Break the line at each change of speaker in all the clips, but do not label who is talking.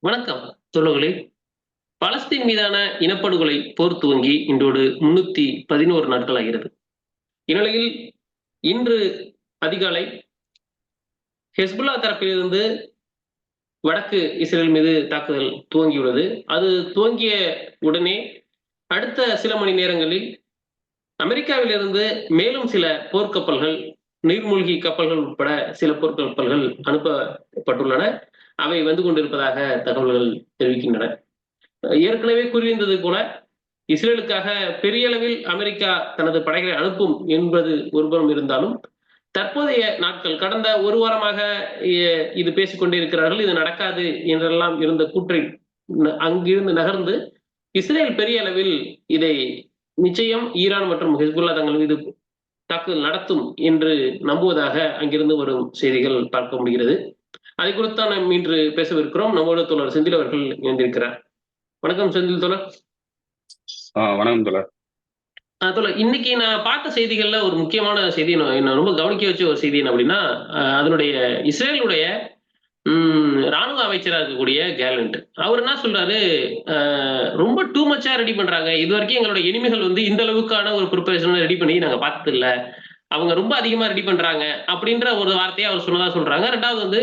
வணக்கம் தோழர்களே. பலஸ்தீன் மீதான இனப்படுகொலை போர் துவங்கி இன்றோடு 311 நாட்கள் ஆகிறது. இந்நிலையில் இன்று அதிகாலை ஹெஸ்புல்லா தரப்பிலிருந்து வடக்கு இஸ்ரேல் மீது தாக்குதல் துவங்கியுள்ளது. அது துவங்கிய உடனே அடுத்த சில மணி நேரங்களில் அமெரிக்காவிலிருந்து மேலும் சில போர்க்கப்பல்கள், நீர்மூழ்கி கப்பல்கள் உட்பட சில போர்க்கப்பல்கள் அனுப்பப்பட்டுள்ளன. அவை வந்து கொண்டிருப்பதாக தகவல்கள் தெரிவிக்கின்றன. ஏற்கனவே கூறியிருந்தது போல இஸ்ரேலுக்காக பெரிய அளவில் அமெரிக்கா தனது படைகளை அனுப்பும் என்பது ஒருபுறம் இருந்தாலும், தற்போதைய நாட்கள் கடந்த ஒரு வாரமாக இது பேசிக்கொண்டே இருக்கிறார்கள். இது நடக்காது என்றெல்லாம் இருந்த கூற்றை அங்கிருந்து நகர்ந்து இஸ்ரேல் பெரிய அளவில் இதை நிச்சயம் ஈரான் மற்றும் ஹிஸ்புல்லா தங்கள் மீது தாக்குதல் நடத்தும் என்று நம்புவதாக அங்கிருந்து வரும் செய்திகள் பார்க்க முடிகிறது. அதை குறித்து தான் நாம் இன்று பேசவிருக்கிறோம். நம்மோடு தோழர் செந்தில் அவர்கள் இணைந்திருக்கிறார். வணக்கம் செந்தில் தோழர்.
வணக்கம் தோழர்.
தோழர், இன்னைக்கு நான் பார்த்த செய்திகள்ல ஒரு முக்கியமான செய்தி என்ன ரொம்ப கவனிக்க வச்ச ஒரு செய்தி என்ன அப்படின்னா, அதனுடைய இஸ்ரேலுடைய ராணுவ அமைச்சராக இருக்கக்கூடிய கேலண்ட் அவர் என்ன சொல்றாரு, ரொம்ப டூ மச்சா ரெடி பண்றாங்க. இது வரைக்கும் எங்களுடைய எனிமிகள் வந்து இந்த அளவுக்கான ஒரு ப்ரிப்பரேஷன் ரெடி பண்ணி நாங்க பார்த்தது இல்ல. அவங்க ரொம்ப அதிகமா ரெடி பண்றாங்க அப்படின்ற ஒரு வார்த்தையை அவர் சொன்னதா சொல்றாங்க. ரெண்டாவது வந்து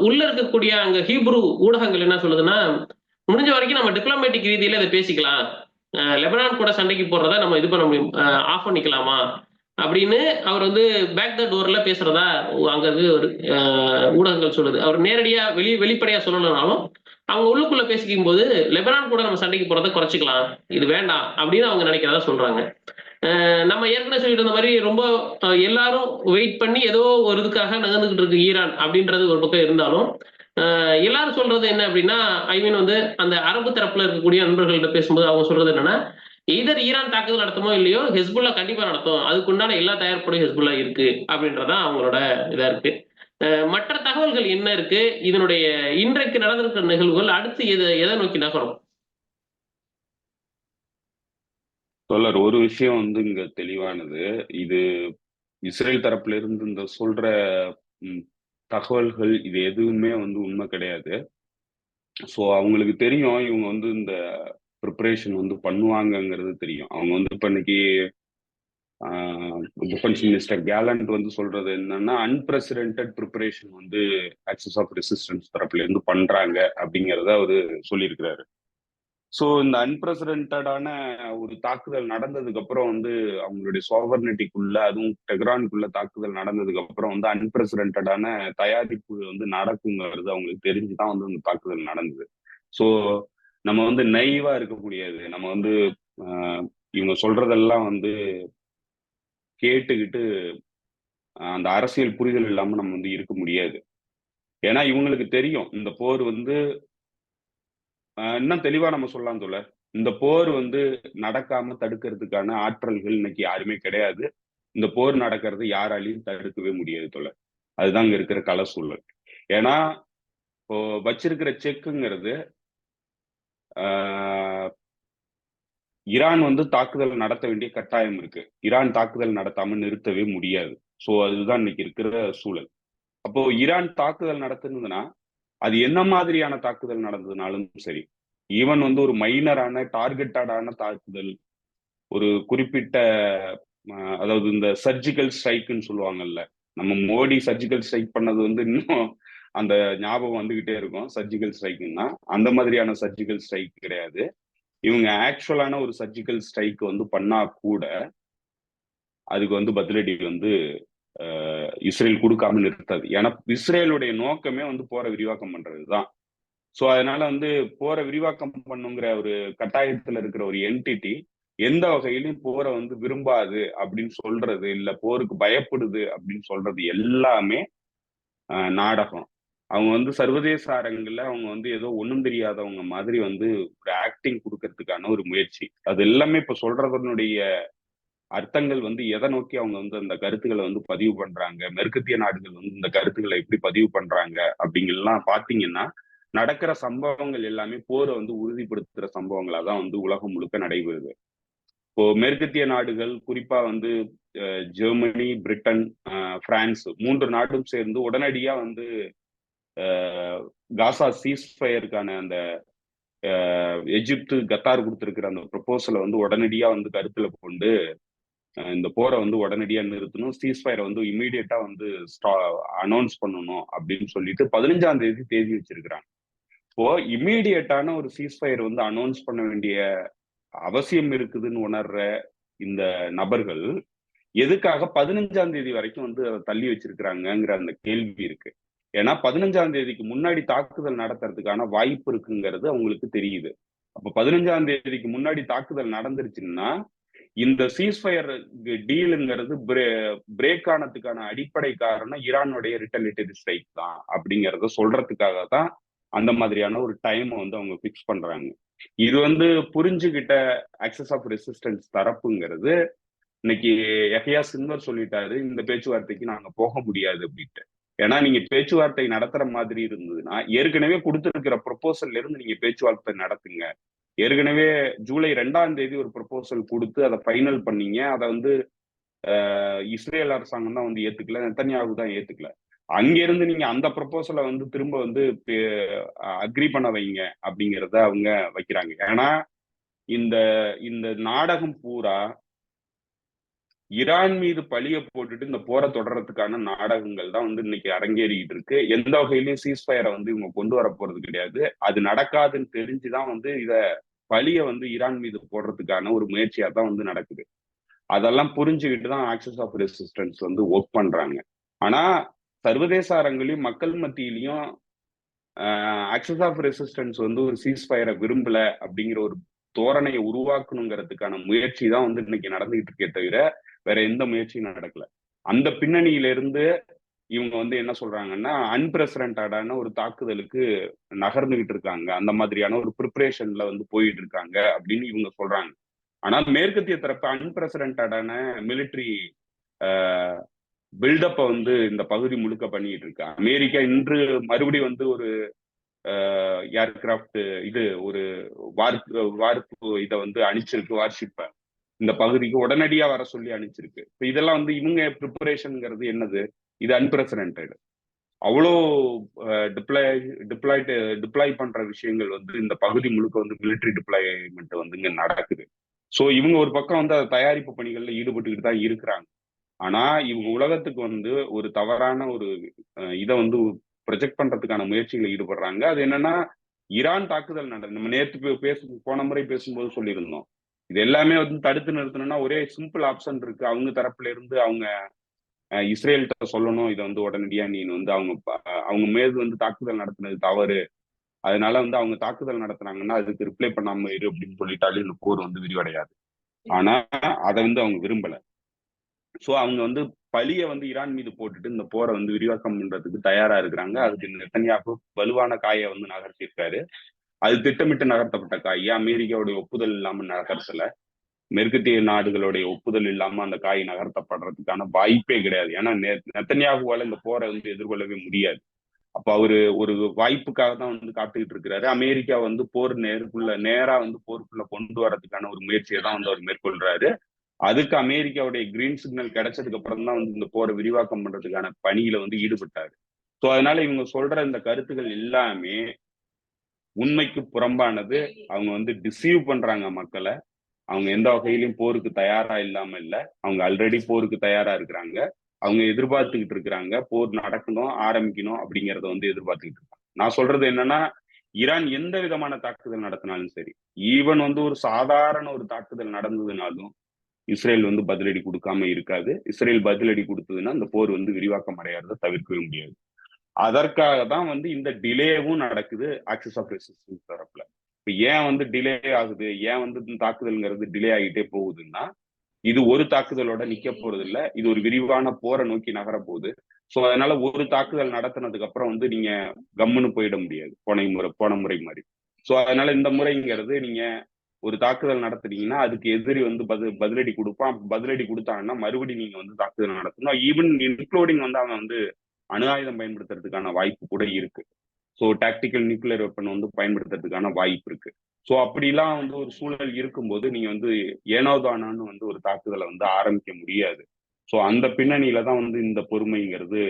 உள்ள இருக்கக்கூடிய அங்க ஹீப்ரு ஊடகங்கள் என்ன சொல்லுதுன்னா, முடிஞ்ச வரைக்கும் நம்ம டிப்ளமேட்டிக் ரீதியில இதை பேசிக்கலாம், லெபனான் கூட சண்டைக்கு போடுறத நம்ம இது பண்ண முடியும், ஆஃப் பண்ணிக்கலாமா அப்படின்னு அவர் வந்து பேக் த டோர்ல பேசுறதா அங்க இருந்து ஒரு ஊடகங்கள் சொல்லுது. அவர் நேரடியா வெளிப்படையா சொல்லலைனாலும் அவங்க உள்ளுக்குள்ள பேசிக்கும் போது லெபனான் கூட நம்ம சண்டைக்கு போறதை குறைச்சிக்கலாம், இது வேண்டாம் அப்படின்னு அவங்க நினைக்கிறதா சொல்றாங்க. நம்ம ஏற்கனவே சொல்லிட்டு இருந்த மாதிரி ரொம்ப எல்லாரும் வெயிட் பண்ணி ஏதோ ஒரு இதுக்காக நகர்ந்துகிட்டு இருக்கு ஈரான் அப்படின்றது ஒரு பக்கம் இருந்தாலும், எல்லாரும் சொல்றது என்ன அப்படின்னா, ஐ மீன் வந்து அந்த அரபு தரப்புல இருக்கக்கூடிய நண்பர்கள்ட்ட பேசும்போது அவங்க சொல்றது என்னன்னா, எதர் ஈரான் தாக்குதல் நடத்துமோ இல்லையோ ஹெஸ்புல்லா கண்டிப்பா நடத்தும், அதுக்குண்டான எல்லா தயாரிப்போடும் ஹெஸ்புல்லா இருக்கு அப்படின்றதான் அவங்களோட இதா இருக்கு. மற்ற தகவல்கள் என்ன இருக்கு, இதனுடைய இன்றைக்கு நடந்திருக்கிற நிகழ்வுகள் அடுத்து எதை நோக்கி நகரும்?
தோழர், ஒரு விஷயம் வந்து இங்க தெளிவானது. இது இஸ்ரேல் தரப்புல இருந்து இந்த சொல்ற தகவல்கள் இது எதுவுமே வந்து உண்மை கிடையாது. ஸோ அவங்களுக்கு தெரியும் இவங்க வந்து இந்த ப்ரிப்பரேஷன் வந்து பண்ணுவாங்கங்கிறது தெரியும். அவங்க வந்து இப்ப இன்னைக்கு டிஃபென்ஸ் மினிஸ்டர் கேலண்ட் வந்து சொல்றது என்னன்னா, அன்பிரசிடென்டட் ப்ரிப்பரேஷன் வந்து ஆக்சஸ் ஆஃப் ரெசிஸ்டன்ஸ் தரப்புல இருந்து பண்றாங்க அப்படிங்கிறத அவரு சொல்லியிருக்கிறாரு. ஸோ இந்த அன்பிரசிடென்டடான ஒரு தாக்குதல் நடந்ததுக்கு அப்புறம் வந்து அவங்களுடைய சோவர்னிட்டிக்குள்ள, அதுவும் டெஹ்ரானுக்குள்ள தாக்குதல் நடந்ததுக்கு அப்புறம் வந்து அன்பிரசிடென்டடான தயாரிப்பு வந்து நடக்குங்கிறது அவங்களுக்கு தெரிஞ்சுதான் வந்து அந்த தாக்குதல் நடந்தது. ஸோ நம்ம வந்து நைவா இருக்க முடியாது. நம்ம வந்து இவங்க சொல்றதெல்லாம் வந்து கேட்டுக்கிட்டு அந்த அரசியல் புரிதல் இல்லாம நம்ம வந்து இருக்க முடியாது. ஏன்னா இவங்களுக்கு தெரியும் இந்த போர் வந்து இன்னும் தெளிவா நம்ம சொல்லலாம் தோழர். இந்த போர் வந்து நடக்காம தடுக்கிறதுக்கான ஆற்றல்கள் இன்னைக்கு யாருமே கிடையாது. இந்த போர் நடக்கிறது யாராலையும் தடுக்கவே முடியாது தோழர். அதுதான் இங்க இருக்கிற கள சூழல். ஏன்னா இப்போ வச்சிருக்கிற செக்குங்கிறது ஈரான் வந்து தாக்குதல் நடத்த வேண்டிய கட்டாயம் இருக்கு. ஈரான் தாக்குதல் நடத்தாம நிறுத்தவே முடியாது. சோ அதுதான் இன்னைக்கு இருக்கிற சூழல். அப்போ ஈரான் தாக்குதல் நடத்துனதுன்னா அது என்ன மாதிரியான தாக்குதல் நடந்ததுனாலும் சரி, ஈவன் வந்து ஒரு மைனரான டார்கெட்டடான தாக்குதல், ஒரு குறிப்பிட்ட அதாவது இந்த சர்ஜிக்கல் ஸ்ட்ரைக்குன்னு சொல்லுவாங்கல்ல, நம்ம மோடி சர்ஜிக்கல் ஸ்ட்ரைக் பண்ணது வந்து இன்னும் அந்த ஞாபகம் வந்துகிட்டே இருக்கும். சர்ஜிக்கல் ஸ்ட்ரைக்குன்னா அந்த மாதிரியான சர்ஜிக்கல் ஸ்ட்ரைக் கிடையாது. இவங்க ஆக்சுவலான ஒரு சர்ஜிக்கல் ஸ்ட்ரைக் வந்து பண்ணா கூட அதுக்கு வந்து பதிலடி வந்து இஸ்ரேல் கொடுக்காம நிறுத்தாது. ஏன்னா இஸ்ரேலுடைய நோக்கமே வந்து போரை விரிவாக்கம் பண்றதுதான். சோ அதனால வந்து போரை விரிவாக்கம் பண்ணுங்கிற ஒரு கட்டாயத்துல இருக்கிற ஒரு என்டிட்டி எந்த வகையிலும் போரை வந்து விரும்பாது அப்படின்னு சொல்றது, இல்ல போருக்கு பயப்படுது அப்படின்னு சொல்றது எல்லாமே நாடகம். அவங்க வந்து சர்வதேச அரங்குல அவங்க வந்து ஏதோ ஒண்ணும் தெரியாதவங்க மாதிரி வந்து ஒரு ஆக்டிங் கொடுக்கறதுக்கான ஒரு முயற்சி. அது எல்லாமே இப்ப சொல்றதனுடைய அர்த்தங்கள் வந்து எதை நோக்கி அவங்க வந்து அந்த கருத்துக்களை வந்து பதிவு பண்றாங்க, மேற்கத்திய நாடுகள் வந்து இந்த கருத்துக்களை எப்படி பதிவு பண்றாங்க அப்படிங்கலாம் பாத்தீங்கன்னா, நடக்கிற சம்பவங்கள் எல்லாமே போரை வந்து உறுதிப்படுத்துற சம்பவங்களா தான் வந்து உலகம் முழுக்க நடைபெறுது. இப்போ மேற்கத்திய நாடுகள் குறிப்பா வந்து ஜெர்மனி, பிரிட்டன், பிரான்ஸ் 3 நாடும் சேர்ந்து உடனடியா வந்து காசா சீஸ்ஃபயருக்கான அந்த எகிப்து கத்தார் கொடுத்திருக்கிற அந்த ப்ரொபோசலை வந்து உடனடியா வந்து கருத்துல கொண்டு இந்த போரை வந்து உடனடியா நிறுத்தணும், சீஸ்ஃபயரை வந்து இமீடியட்டா வந்து அனௌன்ஸ் பண்ணணும் அப்படின்னு சொல்லிட்டு 15ஆம் தேதி தேதி வச்சிருக்கிறாங்க. இப்போ இமீடியட்டான ஒரு சீஸ்ஃபயர் வந்து அனௌன்ஸ் பண்ண வேண்டிய அவசியம் இருக்குதுன்னு உணர்ற இந்த நபர்கள் எதுக்காக 15ஆம் தேதி வரைக்கும் வந்து அதை தள்ளி வச்சிருக்கிறாங்கிற அந்த கேள்வி இருக்கு. ஏன்னா 15ஆம் தேதிக்கு முன்னாடி தாக்குதல் நடத்துறதுக்கான வாய்ப்பு இருக்குங்கிறது அவங்களுக்கு தெரியுது. அப்ப 15ஆம் தேதிக்கு முன்னாடி தாக்குதல் நடந்துருச்சுன்னா இந்த சீஸ்ஃபயர் டீலுங்கிறது பிரேக் ஆனதுக்கான அடிப்படை காரணம் ஈரானுடைய ரிட்டலிட்டரி ஸ்ட்ரைக் தான் அப்படிங்கறத சொல்றதுக்காக தான் அந்த மாதிரியான ஒரு டைம் வந்து அவங்க பிக்ஸ் பண்றாங்க. இது வந்து புரிஞ்சுகிட்ட ஆக்சஸ் ஆஃப் ரெசிஸ்டன்ஸ் தரப்புங்கிறது இன்னைக்கு யஹ்யா சின்வர் சொல்லிட்டாரு, இந்த பேச்சுவார்த்தைக்கு நாங்க போக முடியாது அப்படின்ட்டு. ஏன்னா நீங்க பேச்சுவார்த்தை நடத்துற மாதிரி இருந்ததுன்னா ஏற்கனவே கொடுத்திருக்கிற ப்ரொபோசல்ல இருந்து நீங்க பேச்சுவார்த்தை நடத்துங்க. ஏற்கனவே ஜூலை 2ஆம் தேதி ஒரு ப்ரொபோசல் கொடுத்து அதை ஃபைனல் பண்ணீங்க. அதை வந்து இஸ்ரேல் அரசாங்கம் தான் வந்து ஏத்துக்கல, நெத்தன்யாகு தான் ஏத்துக்கல. அங்கிருந்து நீங்க அந்த ப்ரொபோசலை வந்து திரும்ப வந்து அக்ரி பண்ண வைங்க அப்படிங்கிறத அவங்க வைக்கிறாங்க. ஏன்னா இந்த இந்த நாடகம் பூரா ஈரான் மீது பழிய போட்டுட்டு இந்த போரை தொடர்றதுக்கான நாடகங்கள் தான் வந்து இன்னைக்கு அரங்கேறிக்கிட்டு இருக்கு. எந்த வகையிலயும் சீஸ்ஃபயரை வந்து இவங்க கொண்டு வர போறது கிடையாது. அது நடக்காதுன்னு தெரிஞ்சுதான் வந்து இத பழிய வந்து ஈரான் மீது போடுறதுக்கான ஒரு முயற்சியா தான் வந்து நடக்குது. அதெல்லாம் புரிஞ்சுக்கிட்டு தான் ஆக்சஸ் ஆஃப் ரெசிஸ்டன்ஸ் வந்து ஒர்க் பண்றாங்க. ஆனா சர்வதேச அரங்கிலையும் மக்கள் மத்தியிலையும் ஆக்சஸ் ஆஃப் ரெசிஸ்டன்ஸ் வந்து ஒரு சீஸ்ஃபயரை விரும்பல அப்படிங்கிற ஒரு தோரணையை உருவாக்கணுங்கிறதுக்கான முயற்சி தான் வந்து இன்னைக்கு நடந்துகிட்டு இருக்கே தவிர வேற எந்த முயற்சியும் நடக்கல. அந்த பின்னணியில இருந்து இவங்க வந்து என்ன சொல்றாங்கன்னா அன்பிரசிடென்டான ஒரு தாக்குதலுக்கு நகர்ந்துகிட்டு இருக்காங்க, அந்த மாதிரியான ஒரு ப்ரிப்பரேஷன்ல வந்து போயிட்டு இருக்காங்க அப்படின்னு இவங்க சொல்றாங்க. ஆனா மேற்கத்திய தரப்பு அன்பிரசிடென்டான மிலிட்டரி பில்டப்பை வந்து இந்த பகுதி முழுக்க பண்ணிட்டு இருக்கு. அமெரிக்கா இன்று மறுபடியும் வந்து ஒரு ஏர்கிராப்ட் இது ஒரு வார்ப்பு இதை வந்து அனுப்பிச்சிருக்கு, வார்ஷிப்பை இந்த பகுதிக்கு உடனடியா வர சொல்லி அனுப்பிச்சிருக்கு. இதெல்லாம் வந்து இவங்க ப்ரிப்பரேஷன்ங்கிறது என்னது, இது அன்பிரசிடென்டட். அவ்வளோ டிப்ளாய் பண்ற விஷயங்கள் வந்து இந்த பகுதி முழுக்க வந்து மிலிட்டரி டிப்ளாய்மெண்ட் வந்து இங்க நடக்குது. ஸோ இவங்க ஒரு பக்கம் வந்து அதை தயாரிப்பு பணிகள்ல ஈடுபட்டுக்கிட்டு தான் இருக்கிறாங்க. ஆனா இவங்க உலகத்துக்கு வந்து ஒரு தவறான ஒரு இதை வந்து ப்ரொஜெக்ட் பண்றதுக்கான முயற்சிகளை ஈடுபடுறாங்க. அது என்னன்னா ஈரான் தாக்குதல் நம்ம நேற்று போன முறை பேசும்போது சொல்லியிருந்தோம், இது எல்லாமே வந்து தடுத்து நிறுத்தணும்னா ஒரே சிம்பிள் ஆப்ஷன் இருக்கு. அவங்க தரப்புல இருந்து அவங்க இஸ்ரேல்கிட்ட சொல்லணும், இதை வந்து உடனடியா நீ வந்து அவங்க மீது வந்து தாக்குதல் நடத்தினது தவறு, அதனால வந்து அவங்க தாக்குதல் நடத்துனாங்கன்னா அதுக்கு ரிப்ளை பண்ணாம இரு அப்படின்னு சொல்லிட்டாலே இந்த போர் வந்து விரிவடையாது. ஆனா அதை வந்து அவங்க விரும்பல. சோ அவங்க வந்து பழிய வந்து ஈரான் மீது போட்டுட்டு இந்த போரை வந்து விரிவாக்கம் பண்றதுக்கு தயாரா இருக்கிறாங்க. அதுக்கு நெத்தன்யாகு வலுவான காயை வந்து நகர்த்தியிருக்காரு. அது திட்டமிட்டு நகர்த்தப்பட்ட காய், அமெரிக்காவுடைய ஒப்புதல் இல்லாம நகர்த்தல. மேற்கத்திய நாடுகளுடைய ஒப்புதல் இல்லாம அந்த காய் நகர்த்தப்படுறதுக்கான வாய்ப்பே கிடையாது. ஏன்னா நெத்தன்யாகுவால இந்த போரை வந்து எதிர்கொள்ளவே முடியாது. அப்ப அவரு ஒரு வாய்ப்புக்காக தான் வந்து காத்துக்கிட்டு இருக்கிறாரு. அமெரிக்கா வந்து நேரா வந்து போருக்குள்ள கொண்டு வரதுக்கான ஒரு முயற்சியை தான் வந்து அவர் மேற்கொள்றாரு. அதுக்கு அமெரிக்காவுடைய கிரீன் சிக்னல் கிடைச்சதுக்கு அப்புறம் தான் வந்து இந்த போரை விரிவாக்கம் பண்றதுக்கான பணியில வந்து ஈடுபட்டாரு. சோ அதனால இவங்க சொல்ற இந்த கருத்துக்கள் எல்லாமே உண்மைக்கு புறம்பானது. அவங்க வந்து டிசீவ் பண்றாங்க மக்களை. அவங்க எந்த வகையிலும் போருக்கு தயாரா இல்லாம இல்ல, அவங்க ஆல்ரெடி போருக்கு தயாரா இருக்கிறாங்க. அவங்க எதிர்பார்த்துக்கிட்டு இருக்கிறாங்க போர் நடக்கணும், ஆரம்பிக்கணும் அப்படிங்கறத வந்து எதிர்பார்த்துக்கிட்டு இருக்காங்க. நான் சொல்றது என்னன்னா ஈரான் எந்த விதமான தாக்குதல் நடத்தினாலும் சரி, ஈவன் வந்து ஒரு சாதாரண ஒரு தாக்குதல் நடந்ததுனாலும் இஸ்ரேல் வந்து பதிலடி கொடுக்காம இருக்காது. இஸ்ரேல் பதிலடி கொடுத்ததுன்னா அந்த போர் வந்து விரிவாக்கம் அடையாத தவிர்க்கவே முடியாது. அதற்காக தான் வந்து இந்த டிலேவும் நடக்குது ஆக்சஸ் ஆஃப் ரெசிஸ்டன்ஸ் தரப்புல. இப்ப ஏன் வந்து டிலே ஆகுது, ஏன் வந்து தாக்குதல்ங்கிறது டிலே ஆகிட்டே போகுதுன்னா இது ஒரு தாக்குதலோட நிக்க போறது இல்ல, இது ஒரு விரிவான போரை நோக்கி நகர போகுது. சோ அதனால ஒரு தாக்குதல் நடத்தினதுக்கு அப்புறம் வந்து நீங்க கம்முன்னு போயிட முடியாது போன முறை மாதிரி. சோ அதனால இந்த முறைங்கிறது நீங்க ஒரு தாக்குதல் நடத்துறீங்கன்னா அதுக்கு எதிரி வந்து பதிலடி கொடுப்பான். பதிலடி கொடுத்தாங்கன்னா மறுபடியும் நீங்க வந்து தாக்குதல் நடத்தணும். ஈவன் இன்க்ளூடிங் வந்து அவன் வந்து அணு ஆயுதம் பயன்படுத்துறதுக்கான வாய்ப்பு கூட இருக்கு. ஸோ டாக்டிக்கல் நியூக்ளியர் வெப்பன் வந்து பயன்படுத்துறதுக்கான வாய்ப்பு இருக்கு. ஸோ அப்படிலாம் வந்து ஒரு சூழல் இருக்கும்போது நீங்க வந்து ஏனோதானான்னு வந்து ஒரு தாக்குதலை வந்து ஆரம்பிக்க முடியாது. ஸோ அந்த பின்னணியில தான் வந்து இந்த பொறுமைங்கிறது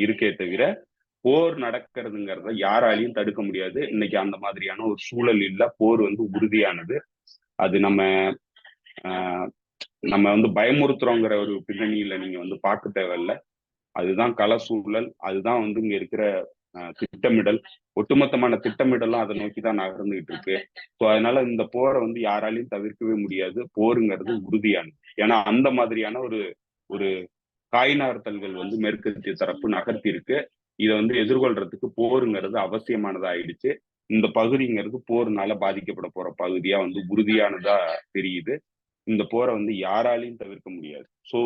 இருக்கே தவிர போர் நடக்கிறதுங்கிறத யாராலையும் தடுக்க முடியாது. இன்னைக்கு அந்த மாதிரியான ஒரு சூழல் இல்ல. போர் வந்து உறுதியானது. அது ஆஹ் நம்ம வந்து பயமுறுத்துறோங்கிற ஒரு பின்னணியில நீங்க வந்து பார்க்க தேவையில்ல. அதுதான் கள சூழல். அதுதான் வந்து இங்க இருக்கிற திட்டமிடல். ஒட்டுமொத்தமான திட்டமிடலும் அதை நோக்கி தான் நகர்ந்துகிட்டு இருக்கு. ஸோ அதனால இந்த போரை வந்து யாராலையும் தவிர்க்கவே முடியாது. போருங்கிறது உறுதியானது. ஏன்னா அந்த மாதிரியான ஒரு ஒரு காய் நகர்த்தல்கள் வந்து மேற்கத்திய தரப்பு நகர்த்தி இருக்கு. இதை வந்து எதிர்கொள்றதுக்கு போருங்கிறது அவசியமானதா ஆயிடுச்சு. இந்த பகுதிங்கிறது போர்னால பாதிக்கப்பட போற பகுதியா வந்து உறுதியானதா தெரியுது. இந்த போரை வந்து யாராலையும் தவிர்க்க முடியாது. ஸோ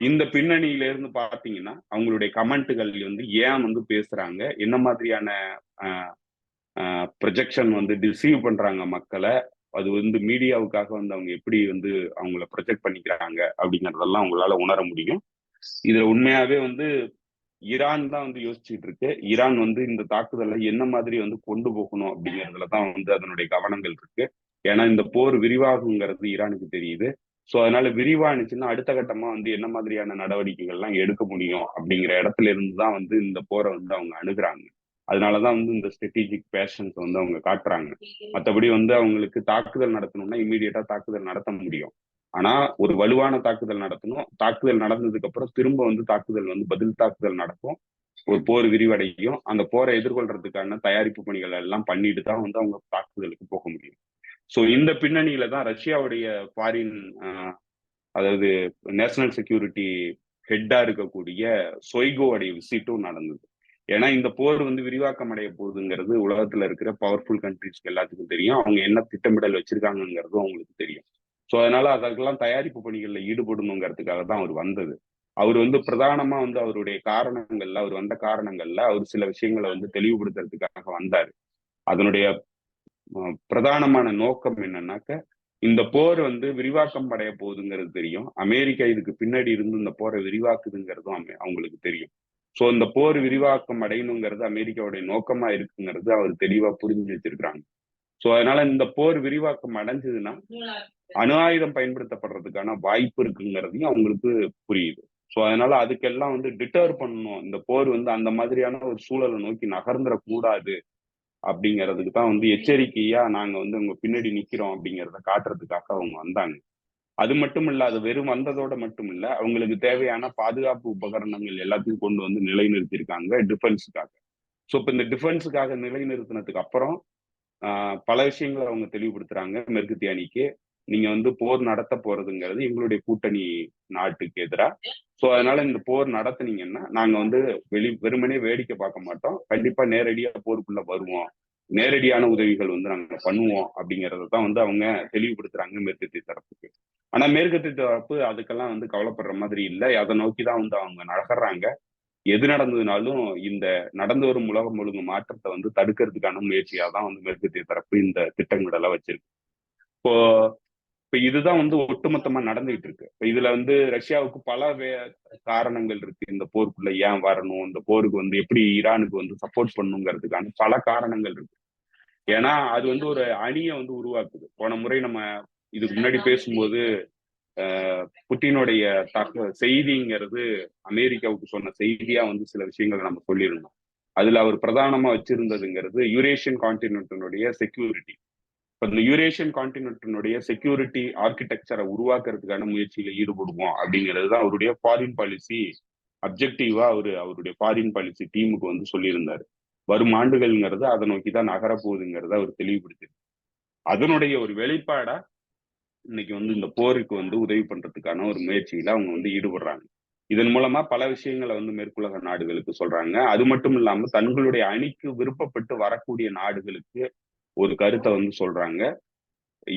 இந்த பின்னணியில இருந்து பாத்தீங்கன்னா அவங்களுடைய கமெண்ட்டுகள் வந்து ஏன் வந்து பேசுறாங்க, என்ன மாதிரியான ப்ரொஜெக்ஷன் வந்து டிசீவ் பண்றாங்க மக்களை, அது வந்து மீடியாவுக்காக வந்து அவங்க எப்படி வந்து அவங்கள ப்ரொஜெக்ட் பண்ணிக்கிறாங்க அப்படிங்கறதெல்லாம் உங்களால உணர முடியும். இதுல உண்மையாவே வந்து ஈரான் தான் வந்து யோசிச்சுட்டு இருக்கு. ஈரான் வந்து இந்த தாக்குதலை என்ன மாதிரி வந்து கொண்டு போகணும் அப்படிங்கறதுலதான் வந்து அதனுடைய கவனங்கள் இருக்கு. ஏன்னா இந்த போர் விரிவாகுங்கிறது ஈரானுக்கு தெரியுது. ஸோ அதனால விரிவானுச்சுன்னா அடுத்த கட்டமா வந்து என்ன மாதிரியான நடவடிக்கைகள்லாம் எடுக்க முடியும் அப்படிங்கிற இடத்துல இருந்து தான் வந்து இந்த போரை வந்து அவங்க அணுகுறாங்க. அதனாலதான் வந்து இந்த ஸ்ட்ராட்டஜிக் பேஷன்ஸ் வந்து அவங்க காட்டுறாங்க. மற்றபடி வந்து அவங்களுக்கு தாக்குதல் நடத்தணும்னா இமீடியட்டா தாக்குதல் நடத்த முடியும். ஆனா ஒரு வலுவான தாக்குதல் நடத்தணும். தாக்குதல் நடந்ததுக்கு அப்புறம் திரும்ப வந்து தாக்குதல் வந்து பதில் தாக்குதல் நடக்கும். ஒரு போர் விரிவடையும். அந்த போரை எதிர்கொள்றதுக்கான தயாரிப்பு பணிகள் எல்லாம் பண்ணிட்டு தான் வந்து அவங்க தாக்குதலுக்கு போக முடியும். சோ இந்த பின்னணியில தான் ரஷ்யாவுடைய ஃபாரின் அதாவது நேஷனல் செக்யூரிட்டி ஹெட்டா இருக்கக்கூடிய சொய்கோவுடைய விசிட்டும் நடந்தது. ஏன்னா இந்த போர் வந்து விரிவாக்கம் அடைய போகுதுங்கிறது உலகத்துல இருக்கிற பவர்ஃபுல் கண்ட்ரிஸ்க்கு எல்லாத்துக்கும் தெரியும். அவங்க என்ன திட்டமிடல் வச்சிருக்காங்கிறதும் அவங்களுக்கு தெரியும். ஸோ அதனால அதற்கெல்லாம் தயாரிப்பு பணிகள்ல ஈடுபடணுங்கிறதுக்காக தான் அவர் வந்தது. அவர் வந்து பிரதானமா வந்து அவருடைய காரணங்கள்ல, அவர் வந்த காரணங்கள்ல அவர் சில விஷயங்களை வந்து தெளிவுபடுத்துறதுக்காக வந்தாரு. அதனுடைய பிரதானமான நோக்கம் என்னன்னாக்க, இந்த போர் வந்து விரிவாக்கம் அடைய போகுதுங்கிறது தெரியும். அமெரிக்கா இதுக்கு பின்னாடி இருந்து இந்த போரை விரிவாக்குதுங்கிறதும் அவங்களுக்கு தெரியும். சோ இந்த போர் விரிவாக்கம் அடையணுங்கிறது அமெரிக்காவுடைய நோக்கமா இருக்குங்கிறது அவர் தெளிவா புரிஞ்சு வச்சிருக்காங்க. சோ அதனால இந்த போர் விரிவாக்கம் அடைஞ்சதுன்னா அணு ஆயுதம் பயன்படுத்தப்படுறதுக்கான வாய்ப்பு இருக்குங்கிறதையும் அவங்களுக்கு புரியுது. சோ அதனால அதுக்கெல்லாம் வந்து டிட்டர் பண்ணணும். இந்த போர் வந்து அந்த மாதிரியான ஒரு சூழலை நோக்கி நகர்ந்துடக்கூடாது அப்படிங்கிறதுக்கு தான் வந்து எச்சரிக்கையா நாங்க வந்து உங்க பின்னாடி நிக்கிறோம் அப்படிங்கிறத காட்டுறதுக்காக அவங்க வந்தாங்க. அது மட்டும் இல்ல, அது வெறும் வந்ததோட மட்டும் இல்ல, அவங்களுக்கு தேவையான பாதுகாப்பு உபகரணங்கள் எல்லாத்தையும் கொண்டு வந்து நிலைநிறுத்தியிருக்காங்க டிஃபென்ஸுக்காக. ஸோ இப்ப இந்த டிஃபென்ஸுக்காக நிலைநிறுத்தினதுக்கு அப்புறம் பல விஷயங்களை அவங்க தெளிவுபடுத்துறாங்க மேற்கத்திய அணிக்கு. நீங்க வந்து போர் நடத்த போறதுங்கிறது எங்களுடைய கூட்டணி நாட்டுக்கு எதிராக. ஸோ அதனால இந்த போர் நடத்துனீங்கன்னா நாங்க வந்து வெறுமனே வேடிக்கை பார்க்க மாட்டோம். கண்டிப்பா நேரடியா போருக்குள்ள வருவோம். நேரடியான உதவிகள் வந்து நாங்க பண்ணுவோம் அப்படிங்கறத தான் வந்து அவங்க தெளிவுபடுத்துறாங்க மேற்கத்திய தரப்புக்கு. ஆனா மேற்கத்திய தரப்பு அதுக்கெல்லாம் வந்து கவலைப்படுற மாதிரி இல்லை. அதை நோக்கிதான் வந்து அவங்க நகர்றாங்க. எது நடந்ததுனாலும் இந்த நடந்து வரும் உலகம் ஒழுங்கு மாற்றத்தை வந்து தடுக்கிறதுக்கான முயற்சியா தான் வந்து மேற்கத்திய தரப்பு இந்த திட்டமிடலை வச்சிருக்கு. இப்போ இப்ப இதுதான் வந்து ஒட்டுமொத்தமா நடந்துகிட்டு இருக்கு. இப்ப இதுல வந்து ரஷ்யாவுக்கு பல காரணங்கள் இருக்கு. இந்த போருக்குள்ள ஏன் வரணும், இந்த போருக்கு வந்து எப்படி ஈரானுக்கு வந்து சப்போர்ட் பண்ணுங்கிறதுக்கான பல காரணங்கள் இருக்கு. ஏன்னா அது வந்து ஒரு அணியை வந்து உருவாக்குது. போன முறை நம்ம இதுக்கு முன்னாடி பேசும்போது புட்டினுடைய செய்திங்கிறது அமெரிக்காவுக்கு சொன்ன செய்தியா வந்து சில விஷயங்களை நம்ம சொல்லியிருந்தோம். அதுல அவர் பிரதானமா வச்சிருந்ததுங்கிறது யூரேஷியன் கான்டினென்டினுடைய செக்யூரிட்டி. இப்ப இந்த யூரேஷியன் கான்டினென்டினுடைய செக்யூரிட்டி ஆர்கிடெக்சரை உருவாக்குறதுக்கான முயற்சியில ஈடுபடுவோம் அப்படிங்கிறது தான் அவருடைய ஃபாரின் பாலிசி அப்ஜெக்டிவா அவருடைய ஃபாரின் பாலிசி டீமுக்கு வந்து சொல்லியிருந்தாரு. வரும் ஆண்டுகள்ங்கிறது அதை நோக்கிதான் நகரப்போகுதுங்கிறத அவர் தெளிவுபடுத்தி அதனுடைய ஒரு வெளிப்பாடா இன்னைக்கு வந்து இந்த போருக்கு வந்து உதவி பண்றதுக்கான ஒரு முயற்சியில அவங்க வந்து ஈடுபடுறாங்க. இதன் மூலமா பல விஷயங்களை வந்து மேற்குலக நாடுகளுக்கு சொல்றாங்க. அது மட்டும் இல்லாம தங்களுடைய அணிக்கு விருப்பப்பட்டு வரக்கூடிய நாடுகளுக்கு ஒரு கருத்தை வந்து சொல்றாங்க.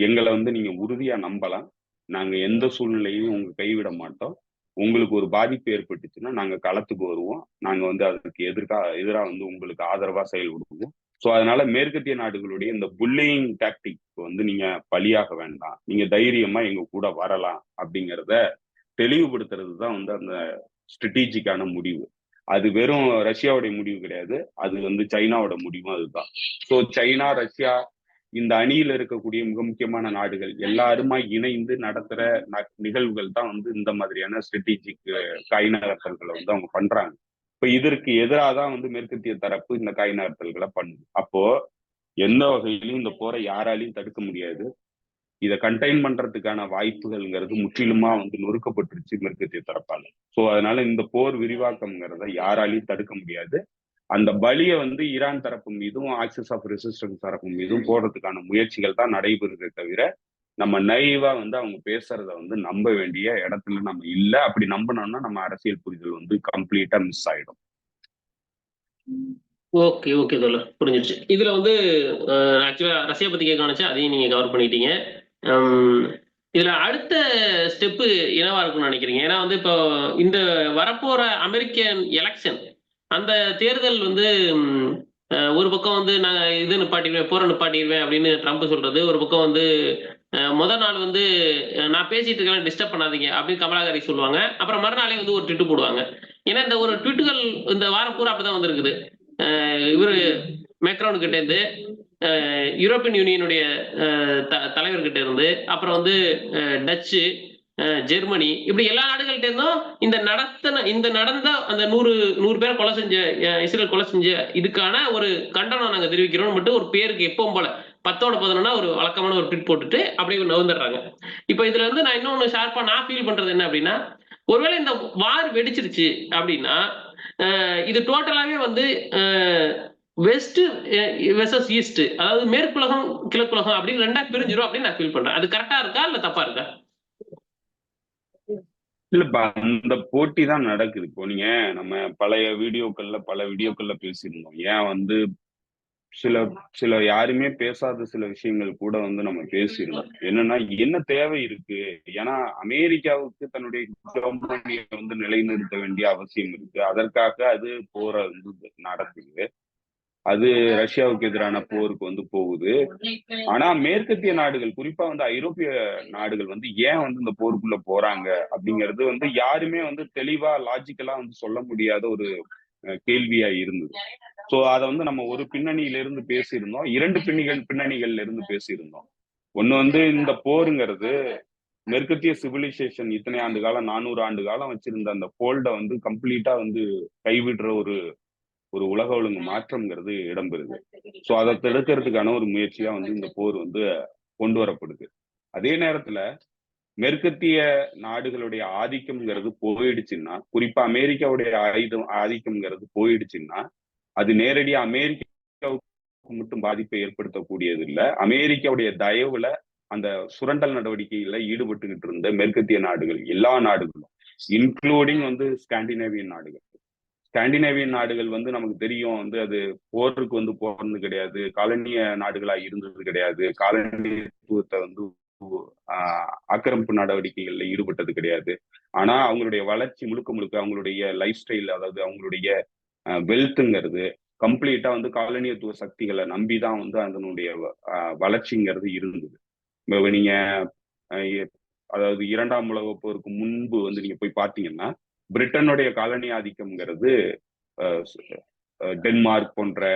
எங்களை வந்து நீங்க உறுதியா நம்பலாம். நாங்க எந்த சூழ்நிலையும் உங்க கைவிட மாட்டோம். உங்களுக்கு ஒரு பாதிப்பு ஏற்பட்டுச்சுன்னா நாங்க களத்துக்கு வருவோம். நாங்க வந்து அதுக்கு எதிரா வந்து உங்களுக்கு ஆதரவா செயல்படுவோம். சோ அதனால மேற்கத்திய நாடுகளுடைய இந்த புல்லிங் டாக்டிக் வந்து நீங்க பலியாக வேண்டாம். நீங்க தைரியமா எங்க கூட வரலாம் அப்படிங்கிறத தெளிவுபடுத்துறது தான் வந்து அந்த ஸ்ட்ராட்டஜிக்கான முடிவு. அது வெறும் ரஷ்யாவுடைய முடிவு கிடையாது. அது வந்து சைனாவோட முடிவும் அதுதான். சோ சைனா, ரஷ்யா இந்த அணியில இருக்கக்கூடிய மிக முக்கியமான நாடுகள் எல்லாருமா இணைந்து நடத்துற நிகழ்வுகள் தான் வந்து இந்த மாதிரியான ஸ்ட்ராட்டஜிக் காய் நகர்த்தல்களை வந்து அவங்க பண்றாங்க. இப்ப இதற்கு எதிராக தான் வந்து மேற்கத்திய தரப்பு இந்த காய் நகர்த்தல்களை பண்ணுது. அப்போ எந்த வகையிலும் இந்த போரை யாராலையும் தடுக்க முடியாது. இதை கண்டெயின் பண்றதுக்கான வாய்ப்புகள்ங்கிறது முற்றிலுமா வந்து நொறுக்கப்பட்டுருச்சு மேற்கத்திய தரப்பால. சோ அதனால இந்த போர் விரிவாக்கம்ங்கிறத யாராலையும் தடுக்க முடியாது. அந்த பலியை வந்து ஈரான் தரப்பு மீதும் ஆக்சிஸ் ஆஃப் ரெசிஸ்டன்ஸ் தரப்பு மீதும் போடுறதுக்கான முயற்சிகள் தான் நடைபெறுதே தவிர நம்ம நைவா வந்து அவங்க பேசுறத வந்து நம்ப வேண்டிய இடத்துல நம்ம இல்ல. அப்படி நம்பினோம்னா நம்ம அரசியல் புரிதல் வந்து கம்ப்ளீட்டா மிஸ் ஆயிடும்.
ஓகே, ஓகே தோழர். புரிஞ்சிருச்சு. இதுல வந்து ஆக்சுவலா ரஷ்யா பத்தி கேட்க நினைச்சா அதையும் நீங்க கவர் பண்ணிட்டீங்க. இதுல அடுத்த ஸ்டெப்பு என்னவா இருக்கும்னு நினைக்கிறீங்க? ஏன்னா வந்து இப்போ இந்த வரப்போற அமெரிக்கன் எலெக்ஷன் அந்த தேர்தல் வந்து ஒரு பக்கம் வந்து நான் இது நிப்பாட்டிடுவேன், போரை நிப்பாட்டிடுவேன் அப்படின்னு ட்ரம்ப் சொல்றது. ஒரு பக்கம் வந்து முதல் நாள் வந்து நான் பேசிட்டு இருக்கேன் டிஸ்டர்ப் பண்ணாதீங்க அப்படின்னு கமலா ஹாரிஸ் சொல்லுவாங்க. அப்புறம் மறுநாளே வந்து ஒரு ட்விட்டு போடுவாங்க. ஏன்னா இந்த ஒரு ட்விட்டுகள் இந்த வாரம் பூரா அப்படிதான் வந்திருக்குது. இவரு மேக்ரான் கிட்ட இருந்து யூரோப்பியன் யூனியனுடைய தலைவர்கிட்ட இருந்து அப்புறம் வந்து டச்சு ஜெர்மனி இப்படி எல்லா நாடுகள்கிட்ட இருந்தும் இந்த நடந்த அந்த 100 பேர் கொலை செஞ்ச இஸ்ரேல் கொலை செஞ்ச இதுக்கான ஒரு கண்டனம் நாங்க தெரிவிக்கிறோம் மட்டும் ஒரு பேருக்கு எப்பவும் போல 10-11 ஒரு வழக்கமான ஒரு ட்வீட் போட்டுட்டு அப்படியே நவுந்துடுறாங்க. இப்ப இதுல இருந்து நான் இன்னொன்னு ஷார்ப்பா நான் ஃபீல் பண்றது என்ன அப்படின்னா, ஒருவேளை இந்த வார் வெடிச்சிருச்சு அப்படின்னா இது டோட்டலாவே வந்து வெஸ்ட் வெர்சஸ் ஈஸ்ட், அதாவது மேற்குலகம் கிழக்குலகம் அப்படின்னு ரெண்டா பிரிஞ்சிரும் அப்படின்னு நான் ஃபீல் பண்றேன். அது கரெக்டா இருக்கா இல்ல தப்பா இருக்கா?
இல்லப்பா, அந்த போட்டி தான் நடக்குது. இப்போ நீங்க நம்ம பல வீடியோக்கள்ல பேசியிருந்தோம். ஏன் வந்து சில சில யாருமே பேசாத சில விஷயங்கள் கூட வந்து நம்ம பேசியிருந்தோம். என்னன்னா என்ன தேவை இருக்கு? ஏன்னா அமெரிக்காவுக்கு தன்னுடைய ஹெஜமானியை வந்து நிலைநிறுத்த வேண்டிய அவசியம் இருக்கு. அதற்காக அது போரை வந்து நடக்குது. அது ரஷ்யாவுக்கு எதிரான போருக்கு வந்து போகுது. ஆனா மேற்கத்திய நாடுகள், குறிப்பா வந்து ஐரோப்பிய நாடுகள் வந்து ஏன் வந்து இந்த போருக்குள்ள போறாங்க அப்படிங்கிறது வந்து யாருமே வந்து தெளிவா லாஜிக்கலா வந்து சொல்ல முடியாத ஒரு கேள்வியா இருந்தது. சோ அதை வந்து நம்ம ஒரு பின்னணியில இருந்து பேசியிருந்தோம், 2 பின்னணிகள்ல இருந்து பேசியிருந்தோம். ஒண்ணு வந்து இந்த போருங்கிறது மேற்கத்திய சிவிலைசேஷன் இத்தனை ஆண்டு காலம் 400 ஆண்டு காலம் வச்சிருந்த அந்த ஹோல்ட வந்து கம்ப்ளீட்டா வந்து கைவிடுற ஒரு ஒரு உலக ஒழுங்கு மாற்றம்ங்கிறது இடம்பெறுது. சோ அதை தடுக்கிறதுக்கான ஒரு முயற்சியா வந்து இந்த போர் வந்து கொண்டு வரப்படுது. அதே நேரத்துல மேற்கத்திய நாடுகளுடைய ஆதிக்கம்ங்கிறது போயிடுச்சுன்னா, குறிப்பா அமெரிக்காவுடைய ஆதிக்கம்ங்கிறது போயிடுச்சுன்னா, அது நேரடியா அமெரிக்காவுக்கு மட்டும் பாதிப்பை ஏற்படுத்தக்கூடியது இல்ல. அமெரிக்காவுடைய தயவுல அந்த சுரண்டல் நடவடிக்கையில ஈடுபட்டுக்கிட்டு இருந்த மேற்கத்திய நாடுகள், எல்லா நாடுகளும், இன்க்ளூடிங் வந்து ஸ்காண்டினேவியன் நாடுகள். ஸ்காண்டினேவியன் நாடுகள் வந்து நமக்கு தெரியும் வந்து அது போருக்கு வந்து போனது கிடையாது, காலனிய நாடுகளா இருந்தது கிடையாது, காலனித்துவத்தை வந்து ஆக்கிரமிப்பு நடவடிக்கைகள்ல ஈடுபட்டது கிடையாது. ஆனா அவங்களுடைய வளர்ச்சி முழுக்க முழுக்க அவங்களுடைய லைஃப் ஸ்டைல், அதாவது அவங்களுடைய வெல்த்ங்கிறது கம்ப்ளீட்டா வந்து காலனியத்துவ சக்திகளை நம்பிதான் வந்து அதனுடைய வளர்ச்சிங்கிறது இருந்தது. நீங்க அதாவது 2ஆம் உலகப் போருக்கு முன்பு வந்து நீங்க போய் பார்த்தீங்கன்னா, பிரிட்டனுடைய காலனி ஆதிக்கம்ங்கிறது டென்மார்க் போன்ற,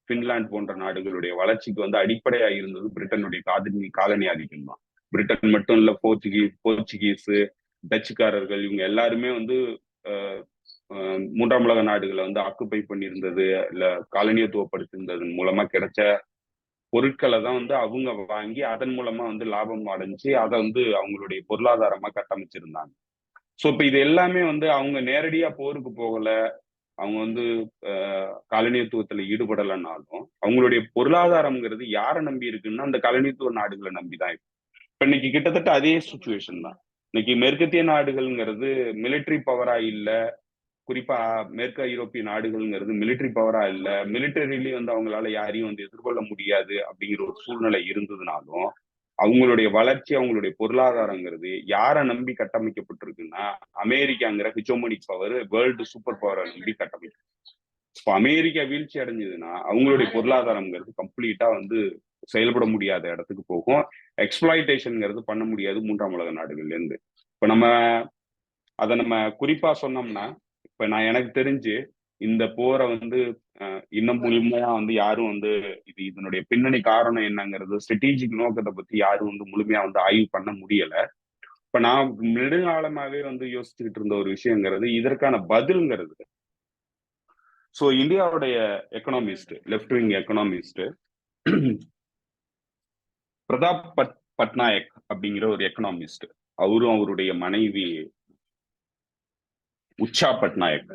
பின்லாந்து போன்ற நாடுகளுடைய வளர்ச்சிக்கு வந்து அடிப்படையா இருந்தது பிரிட்டனுடைய காலனி ஆதிக்கம் தான். பிரிட்டன் மட்டும் இல்ல, போர்ச்சுகீஸ், டச்சுக்காரர்கள் இவங்க எல்லாருமே வந்து 3ஆம் உலக நாடுகளை வந்து ஆக்குப்பை பண்ணியிருந்தது, இல்ல காலனியத்துவப்படுத்திருந்ததன் மூலமா கிடைச்ச பொருட்களை தான் வந்து அவங்க வாங்கி அதன் மூலமா வந்து லாபம் அடைஞ்சு அதை வந்து அவங்களுடைய பொருளாதாரமா கட்டமைச்சிருந்தாங்க. சோ இப்ப இது எல்லாமே வந்து அவங்க நேரடியா போருக்கு போகல, அவங்க வந்து காலனியத்துவத்துல ஈடுபடலைன்னாலும் அவங்களுடைய பொருளாதாரம்ங்கிறது யாரை நம்பி இருக்குன்னா அந்த காலனித்துவ நாடுகளை நம்பிதான் இருக்கு. இப்ப இன்னைக்கு கிட்டத்தட்ட அதே சுச்சுவேஷன் தான். இன்னைக்கு மேற்கத்திய நாடுகள்ங்கிறது மிலிட்டரி பவரா இல்ல, குறிப்பா மேற்கு ஐரோப்பிய நாடுகள்ங்கிறது மிலிட்டரி பவரா இல்ல, மிலிட்டரியிலேயே வந்து அவங்களால யாரையும் வந்து எதிர்கொள்ள முடியாது அப்படிங்கிற ஒரு சூழ்நிலை இருந்ததுனாலும் அவங்களுடைய வளர்ச்சி, அவங்களுடைய பொருளாதாரங்கிறது யாரை நம்பி கட்டமைக்கப்பட்டிருக்குன்னா அமெரிக்காங்கிற ஹிஜோமனிக் பவர், வேர்ல்டு சூப்பர் பவரை நம்பி கட்டமைக்கும். இப்போ அமெரிக்கா வீழ்ச்சி அடைஞ்சதுன்னா அவங்களுடைய பொருளாதாரங்கிறது கம்ப்ளீட்டா வந்து செயல்பட முடியாத இடத்துக்கு போகும். எக்ஸ்பிளாய்டேஷன்ங்கிறது பண்ண முடியாது 3ஆம் உலக நாடுகள்ல இருந்து. இப்ப அதை நம்ம குறிப்பா சொன்னோம்னா, இப்ப எனக்கு தெரிஞ்சு இந்த போரை வந்து இன்னும் முழுமையா வந்து யாரும் வந்து இதனுடைய பின்னணி காரணம் என்னங்கிறது, ஸ்ட்ராட்டஜிக் நோக்கத்தை பத்தி யாரும் வந்து முழுமையா வந்து ஆய்வு பண்ண முடியல. இப்ப நான் நெடுங்காலமாவே வந்து யோசிச்சுக்கிட்டு இருந்த ஒரு விஷயங்கிறது, இதற்கான பதில்ங்கிறது ஸோ இந்தியாவுடைய economist, left wing economist Pratap Patnaik அப்படிங்கிற ஒரு எக்கனாமிஸ்ட், அவரும் அவருடைய மனைவி உச்சா பட்நாயக்,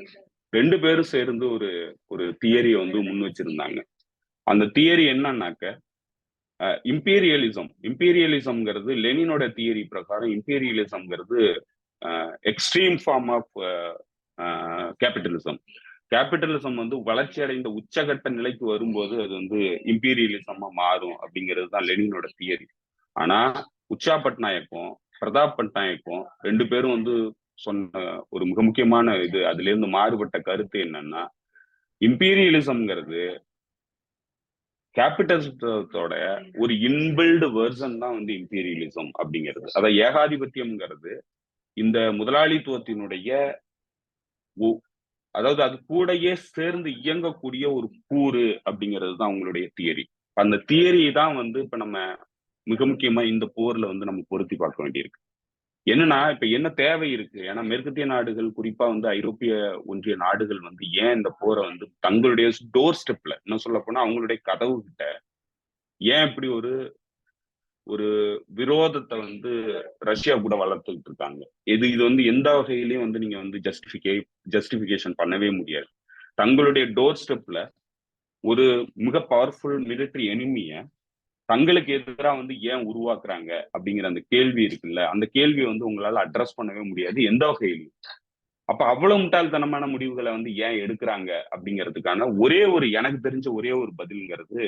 2 பேரும் சேர்ந்து ஒரு ஒரு தியரியை வந்து முன் வச்சிருந்தாங்க. அந்த தியரி என்னன்னாக்க இம்பீரியலிசம்ங்கிறது லெனினோட தியரி பிரகாரம் இம்பீரியலிசம்ங்கிறது extreme form of capitalism. Capitalism வந்து வளர்ச்சி அடைந்த உச்சகட்ட நிலைக்கு வரும்போது அது வந்து இம்பீரியலிசமா மாறும் அப்படிங்கிறது தான் லெனினோட தியரி. ஆனா உச்சா பட்நாயக்கும் பிரதாப் பட்நாயக்கும் 2 பேரும் வந்து சொன்ன ஒரு மிக முக்கியமான இது, அதுல இருந்து மாறுபட்ட கருத்து என்னன்னா, இம்பீரியலிசம்ங்கிறது கேபிட்டலிசத்தோட ஒரு இன்பில்டு வெர்ஷன் தான் வந்து இம்பீரியலிசம் அப்படிங்கிறது. அத ஏகாதிபத்தியம்ங்கிறது இந்த முதலாளித்துவத்தினுடைய அதாவது அது கூடயே சேர்ந்து இயங்கக்கூடிய ஒரு கூறு அப்படிங்கிறது தான் அவங்களுடைய தியரி. அந்த தியரி தான் வந்து இப்ப நம்ம மிக முக்கியமா இந்த போர்ல வந்து நம்ம பொருத்தி பார்க்க வேண்டியிருக்கு. என்னன்னா இப்ப என்ன தேவை இருக்கு, ஏன்னா மேற்கத்திய நாடுகள் குறிப்பா வந்து ஐரோப்பிய ஒன்றிய நாடுகள் வந்து ஏன் இந்த போரை வந்து தங்களுடைய டோர் ஸ்டெப்ல, என்ன சொல்ல போனா அவங்களுடைய கதவு கிட்ட ஏன் இப்படி ஒரு ஒரு விரோதத்தை வந்து ரஷ்யா கூட வளர்த்துக்கிட்டு இருக்காங்க. இது வந்து எந்த வகையிலையும் வந்து நீங்க வந்து ஜஸ்டிபிகேஷன் பண்ணவே முடியாது. தங்களுடைய டோர் ஸ்டெப்ல ஒரு மிக பவர்ஃபுல் மிலிட்டரி எனிமிய தங்களுக்கு எதிராக வந்து ஏன் உருவாக்குறாங்க அப்படிங்கிற அந்த கேள்வி இருக்குல்ல, அந்த கேள்வியை வந்து உங்களால அட்ரஸ் பண்ணவே முடியாது எந்த வகையிலையும். அப்ப அவ்வளவு முட்டாள்தனமான முடிவுகளை வந்து ஏன் எடுக்கிறாங்க அப்படிங்கிறதுக்கான ஒரே ஒரு, எனக்கு தெரிஞ்ச ஒரே ஒரு பதில்ங்கிறது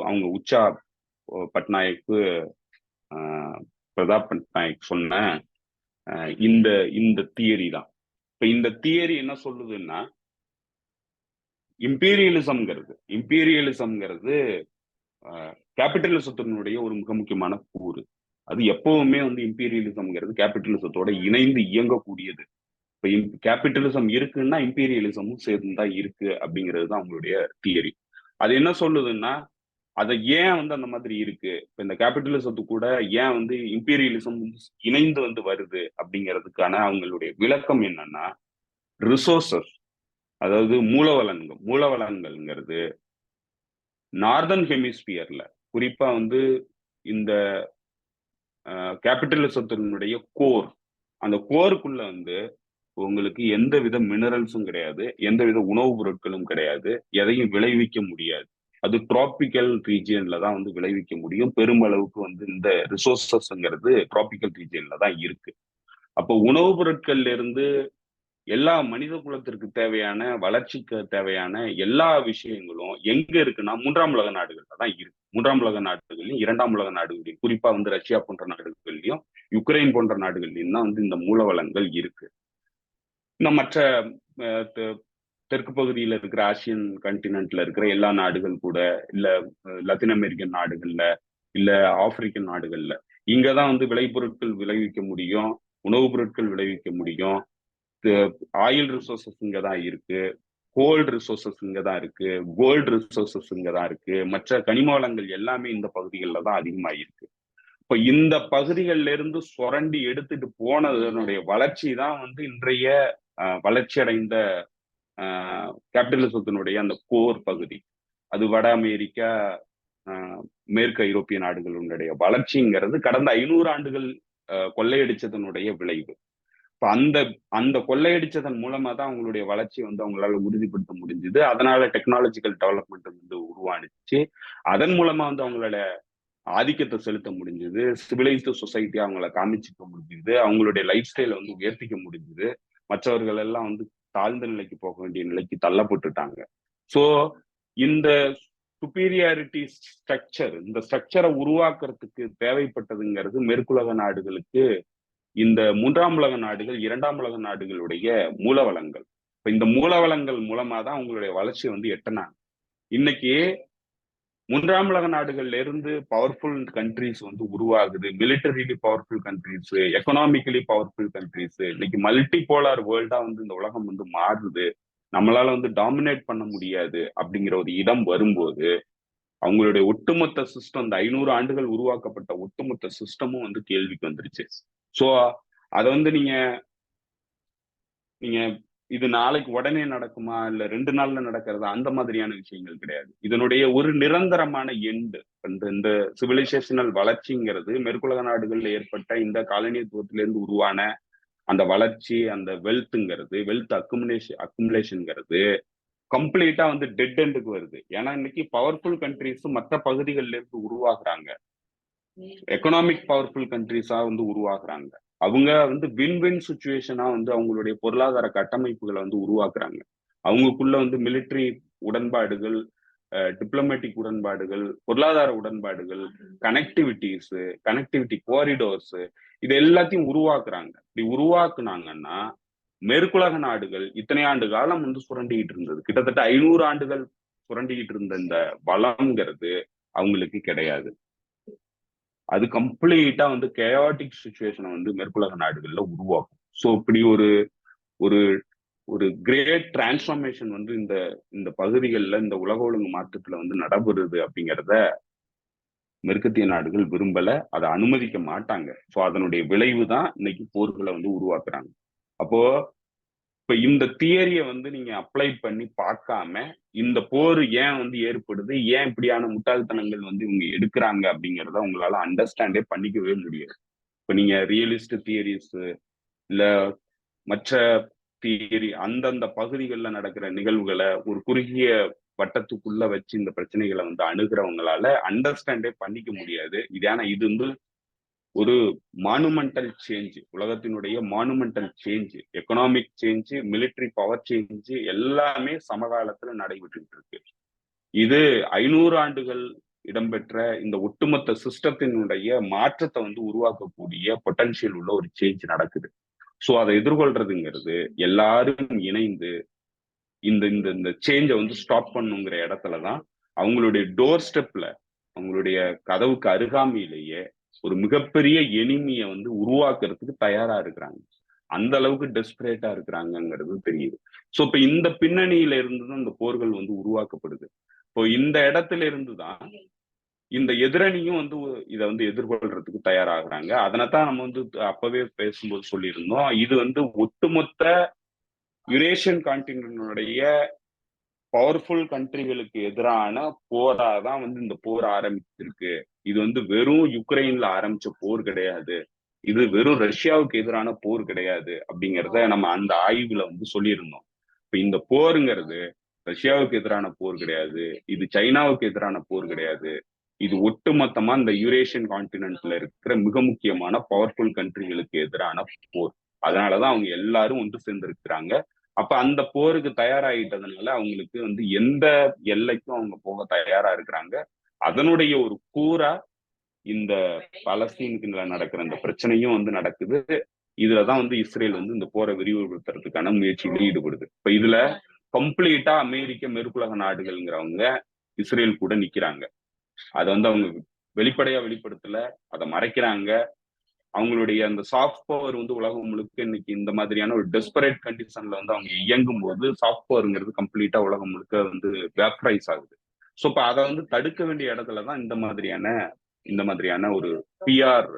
அவங்க உச்சா பட்நாயக்கு பிரதாப் பட்நாயக் சொன்ன இந்த இந்த தியரி தான். இப்ப இந்த தியரி என்ன சொல்லுதுன்னா, இம்பீரியலிசம்ங்கிறது கேபிட்டலிசத்தினுடைய ஒரு மிக முக்கியமான கூறு. அது எப்பவுமே வந்து இம்பீரியலிசம்ங்கிறது கேபிட்டலிசத்தோட இணைந்து இயங்கக்கூடியது. இப்ப கேபிட்டலிசம் இருக்குன்னா இம்பீரியலிசமும் சேர்ந்துதான் இருக்கு அப்படிங்கிறது தான் அவங்களுடைய தியரி. அது என்ன சொல்லுதுன்னா, அதை ஏன் வந்து அந்த மாதிரி இருக்கு, இப்ப இந்த கேபிட்டலிசத்து கூட ஏன் வந்து இம்பீரியலிசம் இணைந்து வந்து வருது அப்படிங்கிறதுக்கான அவங்களுடைய விளக்கம் என்னன்னா, ரிசோர்சஸ், அதாவது மூலவளங்கள்ங்கிறது நார்தர்ன் ஹெமிஸ்பியர்ல, குறிப்பா வந்து இந்த கேபிட்டலிசத்தினுடைய கோர், அந்த கோருக்குள்ள வந்து உங்களுக்கு எந்த வித மினரல்ஸும் கிடையாது, எந்த வித உணவுப் பொருட்களும் கிடையாது, எதையும் விளைவிக்க முடியாது. அது டிராபிக்கல் ரீஜியன்ல தான் வந்து விளைவிக்க முடியும். பெருமளவுக்கு வந்து இந்த ரிசோர்சஸ்ங்கிறது டிராபிக்கல் ரீஜியன்ல தான் இருக்கு. அப்போ உணவுப் பொருட்கள்ல இருந்து எல்லா மனித குலத்திற்கு தேவையான வளர்ச்சிக்கு தேவையான எல்லா விஷயங்களும் எங்க இருக்குன்னா 3ஆம் உலக நாடுகள்ல தான் இருக்கு. 3ஆம் உலக நாடுகள்லையும் 2ஆம் உலக நாடுகள்லையும், குறிப்பா வந்து ரஷ்யா போன்ற நாடுகள்லையும் யுக்ரைன் போன்ற நாடுகள்லையும் தான் வந்து இந்த மூலவளங்கள் இருக்கு. இன்னும் மற்ற தெற்கு பகுதியில இருக்கிற ஆசியன் கண்டினென்ட்ல இருக்கிற எல்லா நாடுகள் கூட, இல்ல லத்தீன் அமெரிக்கன் நாடுகள்ல, இல்ல ஆப்பிரிக்கன் நாடுகள்ல, இங்கதான் வந்து விளைபொருட்கள் விளைவிக்க முடியும், உணவுப் பொருட்கள் விளைவிக்க முடியும். ஆயில் ரிசோர்சஸ் இங்கதான் இருக்கு, கோல்டு ரிசோர்சஸ் இங்கதான் இருக்கு, கோல்டு ரிசோர்சஸ் இங்கதான் இருக்கு, மற்ற கனிம வளங்கள் எல்லாமே இந்த பகுதிகளில் தான் அதிகமா இருக்கு. இப்ப இந்த பகுதிகளில இருந்து சுரண்டி எடுத்துட்டு போனதனுடைய வளர்ச்சி தான் வந்து இன்றைய வளர்ச்சி அடைந்த கேபிட்டலிசத்தினுடைய அந்த கோர் பகுதி. அது வட அமெரிக்கா, மேற்கு ஐரோப்பிய நாடுகளுடைய வளர்ச்சிங்கிறது கடந்த 500 ஆண்டுகள் கொள்ளையடிச்சதனுடைய விளைவு. இப்ப அந்த அந்த கொள்ளையடிச்சதன் மூலமா தான் அவங்களுடைய வளர்ச்சி வந்து அவங்களால உறுதிப்படுத்த முடிஞ்சது. அதனால டெக்னாலஜிக்கல் டெவலப்மெண்ட் வந்து உருவானுச்சு. அதன் மூலமா வந்து அவங்களோட ஆதிக்கத்தை செலுத்த முடிஞ்சது, சிவிலைஸ்டு சொசைட்டி அவங்கள காமிச்சிக்க முடிஞ்சது, அவங்களுடைய லைஃப் ஸ்டைலை வந்து உயர்த்திக்க முடிஞ்சது. மற்றவர்கள் எல்லாம் வந்து தாழ்ந்த நிலைக்கு போக வேண்டிய நிலைக்கு தள்ளப்பட்டுட்டாங்க. சோ இந்த சுப்பீரியாரிட்டி ஸ்ட்ரக்சர், இந்த ஸ்ட்ரக்சரை உருவாக்குறதுக்கு தேவைப்பட்டதுங்கிறது மேற்குலக நாடுகளுக்கு இந்த 3ஆம் உலக நாடுகள், 2ஆம் உலக நாடுகளுடைய மூலவளங்கள். இப்ப இந்த மூலவளங்கள் மூலமா தான் அவங்களுடைய வளர்ச்சி வந்து எட்டனாங்க. இன்னைக்கு 3ஆம் உலக நாடுகள்ல இருந்து பவர்ஃபுல் கண்ட்ரிஸ் வந்து உருவாகுது, militarily powerful countries, economically powerful countries. இன்னைக்கு மல்டிபோலார் வேர்ல்டா வந்து இந்த உலகம் வந்து மாறுது, நம்மளால வந்து டாமினேட் பண்ண முடியாது அப்படிங்கிற ஒரு இடம் வரும்போது அவங்களுடைய ஒட்டுமொத்த சிஸ்டம், இந்த 500 ஆண்டுகள் உருவாக்கப்பட்ட ஒட்டுமொத்த சிஸ்டமும் வந்து கேள்விக்கு வந்துருச்சு. சோ அதை வந்து நீங்க நீங்க இது நாளைக்கு உடனே நடக்குமா இல்ல 2 நாள்ல நடக்கிறதா அந்த மாதிரியான விஷயங்கள் கிடையாது. இதனுடைய ஒரு நிரந்தரமான எண்டு இந்த சிவிலைசேஷனல் வளர்ச்சிங்கிறது மேற்குலக நாடுகள்ல ஏற்பட்ட இந்த காலனித்துவத்திலிருந்து உருவான அந்த வளர்ச்சி, அந்த வெல்த் அக்குமுலேஷன்ங்கிறது கம்ப்ளீட்டா வந்து டெட் எண்டுக்கு வருது. ஏன்னா இன்னைக்கு பவர்ஃபுல் கண்ட்ரிஸ் மற்ற பகுதிகளில இருந்து உருவாகுறாங்க. எக்கனாமிக் பவர்ஃபுல் கண்ட்ரிஸா வந்து உருவாகுறாங்க. அவங்க வந்து வின் வின் சுச்சுவேஷனா வந்து அவங்களுடைய பொருளாதார கட்டமைப்புகளை வந்து உருவாக்குறாங்க. அவங்களுக்குள்ள வந்து மிலிட்டரி உடன்பாடுகள், டிப்ளமேட்டிக் உடன்பாடுகள், பொருளாதார உடன்பாடுகள், கனெக்டிவிட்டி காரிடோர்ஸ், இது எல்லாத்தையும் உருவாக்குறாங்க. இப்படி உருவாக்குனாங்கன்னா மேற்குலக நாடுகள் இத்தனை ஆண்டு காலம் வந்து சுரண்டிக்கிட்டு இருந்தது, கிட்டத்தட்ட 500 ஆண்டுகள் சுரண்டிக்கிட்டு இருந்த இந்த வளம்ங்கிறது அவங்களுக்கு கிடையாது. அது கம்ப்ளீட்டா வந்து கேயாட்டிக் சுச்சுவேஷனை வந்து மேற்குலக நாடுகள்ல உருவாக்கும். ஸோ இப்படி ஒரு ஒரு ஒரு கிரேட் டிரான்ஸ்ஃபார்மேஷன் வந்து இந்த இந்த பகுதிகளில் இந்த உலக ஒழுங்கு மாற்றத்துல வந்து நடைபெறுது அப்படிங்கிறத மேற்கத்திய நாடுகள் விரும்பல, அதை அனுமதிக்க மாட்டாங்க. ஸோ அதனுடைய விளைவு தான் இன்னைக்கு போர்களை வந்து உருவாக்குறாங்க. அப்போ இப்ப இந்த தியரியை வந்து நீங்க அப்ளை பண்ணி பார்க்காம இந்த போர் ஏன் வந்து ஏற்படுது, ஏன் இப்படியான முட்டாள்தனங்கள் வந்து இவங்க எடுக்கிறாங்க அப்படிங்கிறத உங்களால அண்டர்ஸ்டாண்டே பண்ணிக்கவே முடியாது. இப்ப நீங்க ரியலிஸ்ட் தியரிஸ் இல்ல மற்ற தியரி அந்தந்த பகுதிகளில் நடக்கிற நிகழ்வுகளை ஒரு குறுகிய வட்டத்துக்குள்ள வச்சு இந்த பிரச்சனைகளை வந்து அணுகிறவங்களால அண்டர்ஸ்டாண்டே பண்ணிக்க முடியாது. இது வந்து ஒரு மானுமெண்டல் சேஞ்ச், உலகத்தினுடைய monumental change, economic change, military power change எல்லாமே சமகாலத்துல நடைபெற்று இருக்கு. இது 500 ஆண்டுகள் இடம்பெற்ற இந்த ஒட்டுமொத்த சிஸ்டத்தினுடைய மாற்றத்தை வந்து உருவாக்கக்கூடிய பொட்டன்ஷியல் உள்ள ஒரு சேஞ்ச் நடக்குது. ஸோ அதை எதிர்கொள்றதுங்கிறது எல்லாரும் இணைந்து இந்த இந்த இந்த சேஞ்சை வந்து ஸ்டாப் பண்ணுங்கிற இடத்துலதான் அவங்களுடைய டோர் ஸ்டெப்ல, அவங்களுடைய கதவுக்கு அருகாமையிலேயே ஒரு மிகப்பெரிய எனிமியை வந்து உருவாக்குறதுக்கு தயாரா இருக்கிறாங்க. அந்த அளவுக்கு டெஸ்பரேட்டா இருக்கிறாங்கிறது தெரியுது. ஸோ இப்ப இந்த பின்னணியில இருந்துதான் இந்த போர்கள் வந்து உருவாக்கப்படுது. இப்போ இந்த இடத்துல இருந்துதான் இந்த எதிரணியும் வந்து இதை வந்து எதிர்கொள்றதுக்கு தயாராகிறாங்க. அதனைத்தான் நம்ம வந்து அப்பவே பேசும்போது சொல்லியிருந்தோம், இது வந்து ஒட்டுமொத்த யுரேஷியன் கான்டினென்டுடைய பவர்ஃபுல் கண்ட்ரிகளுக்கு எதிரான போராதான் வந்து இந்த போர் ஆரம்பிச்சிருக்கு. இது வந்து வெறும் யுக்ரைன்ல ஆரம்பிச்ச போர் கிடையாது, இது வெறும் ரஷ்யாவுக்கு எதிரான போர் கிடையாது அப்படிங்கிறத நம்ம அந்த ஆய்வுல வந்து சொல்லியிருந்தோம். இப்ப இந்த போருங்கிறது ரஷ்யாவுக்கு எதிரான போர் கிடையாது, இது சைனாவுக்கு எதிரான போர் கிடையாது, இது ஒட்டுமொத்தமா இந்த யூரேஷியன் கான்டினென்ட்ல இருக்கிற மிக முக்கியமான பவர்ஃபுல் கண்ட்ரிகளுக்கு எதிரான போர். அதனாலதான் அவங்க எல்லாரும் ஒன்று சேர்ந்திருக்கிறாங்க. அப்ப அந்த போருக்கு தயாராகிட்டதுனால அவங்களுக்கு வந்து எந்த எல்லைக்கும் அவங்க போக தயாரா இருக்கிறாங்க. அதனுடைய ஒரு கூறா இந்த பலஸ்தீனுக்கு நடக்கிற இந்த பிரச்சனையும் வந்து நடக்குது. இதுலதான் வந்து இஸ்ரேல் வந்து இந்த போரை விரிவுபடுத்துறதுக்கான முயற்சியில ஈடுபடுது. இப்ப இதுல கம்ப்ளீட்டா அமெரிக்க மேற்குலக நாடுகள்ங்கிறவங்க இஸ்ரேல் கூட நிக்கிறாங்க. அதை வந்து அவங்க வெளிப்படையா வெளிப்படுத்தல, அதை மறைக்கிறாங்க. அவங்களுடைய அந்த சாஃப்ட் பவர் வந்து உலகம் முழுக்க இன்னைக்கு இந்த மாதிரியான ஒரு டெஸ்பரேட் கண்டிஷன்ல வந்து அவங்க இயங்கும் போது சாஃப்ட் பவர்ங்கிறது கம்ப்ளீட்டா உலகம் முழுக்க வந்து வேப்பரைஸ் ஆகுது. ஸோ இப்ப அதை வந்து தடுக்க வேண்டிய இடத்துலதான் இந்த மாதிரியான ஒரு பிஆர்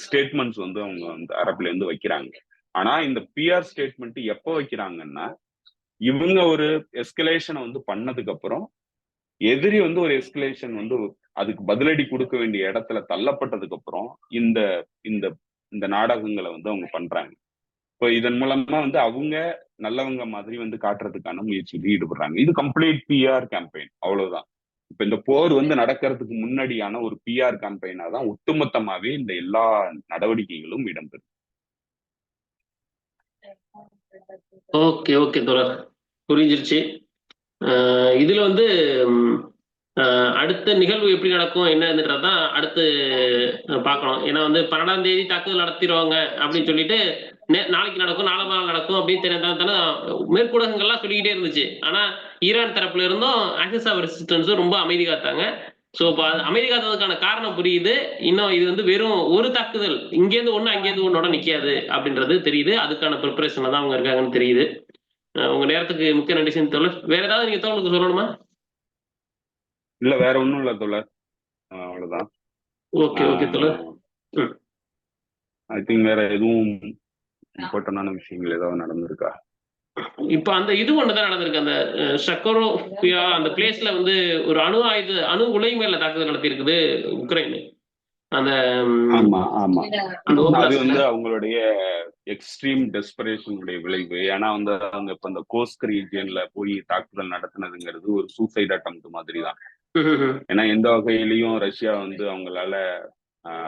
ஸ்டேட்மெண்ட்ஸ் வந்து அவங்க வந்து அரபுல இருந்து வைக்கிறாங்க. ஆனா இந்த பிஆர் ஸ்டேட்மெண்ட் எப்போ வைக்கிறாங்கன்னா, இவங்க ஒரு எஸ்கலேஷனை வந்து பண்ணதுக்கு அப்புறம் எதிரி வந்து ஒரு எஸ்கலேஷன் வந்து அதுக்கு பதிலடி கொடுக்க வேண்டிய இடத்துல தள்ளப்பட்டதுக்கு அப்புறம் இந்த இந்த இந்த நாடகங்களை வந்து அவங்க பண்றாங்க. இப்போ இதன் மூலமா வந்து அவங்க நல்லவங்க மாதிரி வந்து காட்டுறதுக்கான முயற்சியில் ஈடுபடுறாங்க. இது கம்ப்ளீட் பிஆர் கேம்பெயின், அவ்வளவுதான். இப்ப இந்த போர் வந்து நடக்கிறதுக்கு முன்னாடியான ஒரு பிஆர் கேம்பெயினா தான் ஒட்டுமொத்தமாவே இந்த எல்லா நடவடிக்கைகளும் இடம்பெறும்.
ஓகே ஓகே தோழர், புரிஞ்சிருச்சு. இதுல வந்து அடுத்த நிகழ்வு எப்படி நடக்கும் என்னன்றதான் அடுத்து பார்க்கணும். ஏன்னா வந்து 12ஆம் தேதி தாக்குதல் நடத்திடுவாங்க அப்படின்னு சொல்லிட்டு நாளைக்கு நடக்கும், நாளை நாள் நடக்கும் அப்படின்னு தெரியாதான மேற்குலகங்கள்லாம் சொல்லிக்கிட்டே இருந்துச்சு. ஆனா ஈரான் தரப்புல இருந்தும் ஆக்சஸ் ஆஃப் ரெசிஸ்டன்ஸும் ரொம்ப அமைதி காத்தாங்க. ஸோ இப்போ அமைதி காத்ததுக்கான காரணம் புரியுது. இன்னும் இது வந்து வெறும் ஒரு தாக்குதல் இங்கேருந்து ஒன்று அங்கேருந்து ஒன்னோட நிற்காது அப்படின்றது தெரியுது. அதுக்கான ப்ரிப்பரேஷன்ல தான் அவங்க இருக்காங்கன்னு தெரியுது. உங்க நேரத்துக்கு மிக்க நன்றி தோழர். வேற ஏதாவது நீங்க தோழருக்கு சொல்லணுமா?
இல்ல, வேற ஒண்ணும் இல்ல தோழர், அவ்வளவுதான்.
ஓகே ஓகே தோழர்.
ஐ திங்க் வேற எதுவும் இம்பார்ட்டன்டான விஷயங்கள் ஏதாவது நடந்திருக்கா?
இப்ப அந்த இது ஒண்ணுதான் நடந்திருக்கு. அந்த ஷக்கரோஃபியா அந்த பிளேஸ்ல வந்து ஒரு அணு உலை மேல தாக்குதல் நடத்தியிருக்குது உக்ரைன். அந்த
ஆமா ஆமா
அந்த
அது
ஓப்லாஸ்ட்ல.
வந்து அவங்களுடைய எக்ஸ்ட்ரீம் டெஸ்பரேஷனுடைய விளைவு. ஏன்னா வந்து அவங்க இப்ப இந்த கோஸ்க் ரீஜியன்ல போய் தாக்குதல் நடத்தினதுங்கிறது ஒரு சூசைட் அட்டம்ப்ட் மாதிரி தான். ஏன்னா எந்த வகையிலையும் ரஷ்யா வந்து அவங்களால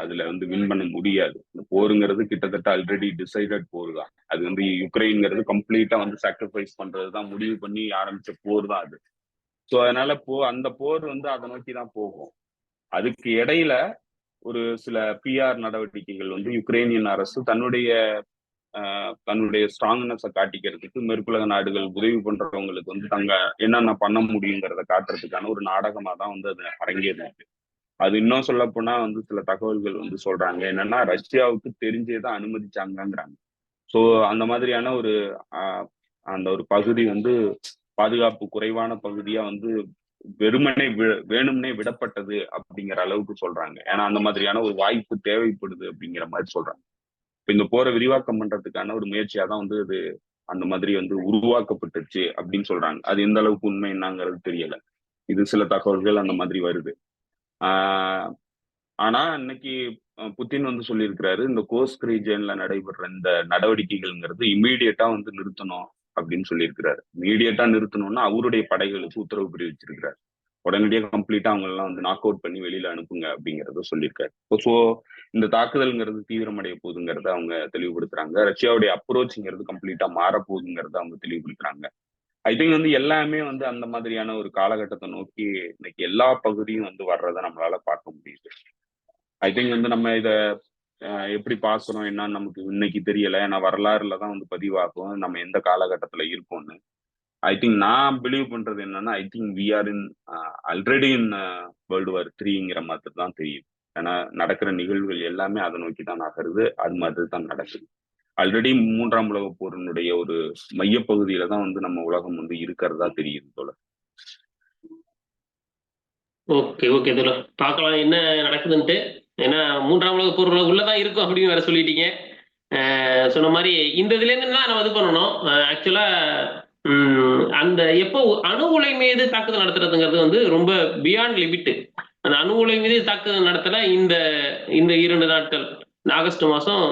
அதுல வந்து வின் பண்ண முடியாது. இந்த போருங்கிறது கிட்டத்தட்ட ஆல்ரெடி டிசைடட் போர் தான். அது வந்து யுக்ரைன்ங்கிறது கம்ப்ளீட்டா வந்து சாக்ரிஃபைஸ் பண்றதுதான் முடிவு பண்ணி ஆரம்பிச்ச போர் தான் அது. ஸோ அதனால அந்த போர் வந்து அதை நோக்கி தான் போகும். அதுக்கு இடையில ஒரு சில பிஆர் நடவடிக்கைகள் வந்து யுக்ரைனியன் அரசு தன்னுடைய ஸ்ட்ராங்னஸை காட்டிக்கிறதுக்கு மேற்குலக நாடுகள் உதவி பண்றவங்களுக்கு வந்து தங்க என்னென்ன பண்ண முடியுங்கிறத காட்டுறதுக்கான ஒரு நாடகமா தான் வந்து அது அரங்கேறிருக்கு. அது இன்னும் சொல்ல போனா வந்து சில தகவல்கள் வந்து சொல்றாங்க என்னன்னா ரஷ்யாவுக்கு தெரிஞ்சேதான் அனுமதிச்சாங்கங்கிறாங்க. ஸோ அந்த மாதிரியான அந்த ஒரு பகுதி வந்து பாதுகாப்பு குறைவான பகுதியா வந்து வெறுமனே வேணும்னே விடப்பட்டது அப்படிங்கிற அளவுக்கு சொல்றாங்க. ஏன்னா அந்த மாதிரியான ஒரு வாய்ப்பு தேவைப்படுது அப்படிங்கிற மாதிரி சொல்றாங்க. இப்ப இந்த போரை விரிவாக்கம் பண்றதுக்கான ஒரு முயற்சியா தான் வந்து அது அந்த மாதிரி வந்து உருவாக்கப்பட்டுச்சு அப்படின்னு சொல்றாங்க. அது எந்த அளவுக்கு உண்மை என்னங்கிறது தெரியல. இது சில தகவல்கள் அந்த மாதிரி வருது. ஆஹ் ஆனா இன்னைக்கு புத்தின் வந்து சொல்லியிருக்கிறாரு இந்த கோஸ்க் ரீஜியன்ல நடைபெற இந்த நடவடிக்கைகள்ங்கிறது இம்மீடியட்டா வந்து நிறுத்தணும் அப்படின்னு சொல்லியிருக்கிறாரு. இம்மீடியட்டா நிறுத்தணும்னா அவருடைய படைகளுக்கு உத்தரவு பிரிவிச்சிருக்கிறார். உடனடியாக கம்ப்ளீட்டா அவங்க எல்லாம் வந்து நாக் அவுட் பண்ணி வெளியில அனுப்புங்க அப்படிங்கறத சொல்லியிருக்காரு. ஸோ இந்த தாக்குதல்ங்கிறது தீவிரமடைய போகுதுங்கிறத அவங்க தெளிவுபடுத்துறாங்க. ரஷ்யாவுடைய அப்ரோச்ங்கிறது கம்ப்ளீட்டா மாற போகுதுங்கிறத அவங்க தெளிவுபடுத்துறாங்க. ஐ திங்க் வந்து எல்லாமே வந்து அந்த மாதிரியான ஒரு காலகட்டத்தை நோக்கி இன்னைக்கு எல்லா பகுதியும் வந்து வர்றதை நம்மளால பார்க்க முடியுது. ஐ திங்க் வந்து நம்ம இதை எப்படி பார்க்கிறோம் என்னன்னு நமக்கு இன்னைக்கு தெரியல. ஏன்னா வரலாறுல தான் வந்து பதிவாகும் நம்ம எந்த காலகட்டத்துல இருக்கோம்னு. ஐ திங்க் நான் பிலீவ் பண்றது என்னன்னா I think we are in already in world war 3ங்கிற மாதிரி தான் தெரியுது. ஏன்னா நடக்கிற நிகழ்வுகள் எல்லாமே அதை நோக்கி தான் நகருது. அது மாதிரி தான் நடக்குது. ஆல்ரெடி 3ஆம் உலக போரினுடைய ஒரு மையப்பகுதியில தான் வந்து நம்ம உலகம் வந்து இருக்கிறதா தெரியுது போல.
ஓகே ஓகே தோழர், பார்க்கலாம் என்ன நடக்குதுன்ட்டு. ஏன்னா 3ஆம் உலக போர் உள்ளதான் இருக்கும் அப்படின்னு வேற சொல்லிட்டீங்க. சொன்ன மாதிரி இந்த இதுல இருந்து தான் நம்ம இது பண்ணணும். ஆக்சுவலா அந்த எப்போ அணு உலை மீது தாக்குதல் நடத்துறதுங்கிறது வந்து ரொம்ப பியாண்ட் லிமிட். அந்த அணு உலை மீது தாக்குதல் நடத்தின இந்த இந்த 2 நாட்கள், இந்த ஆகஸ்ட் மாசம்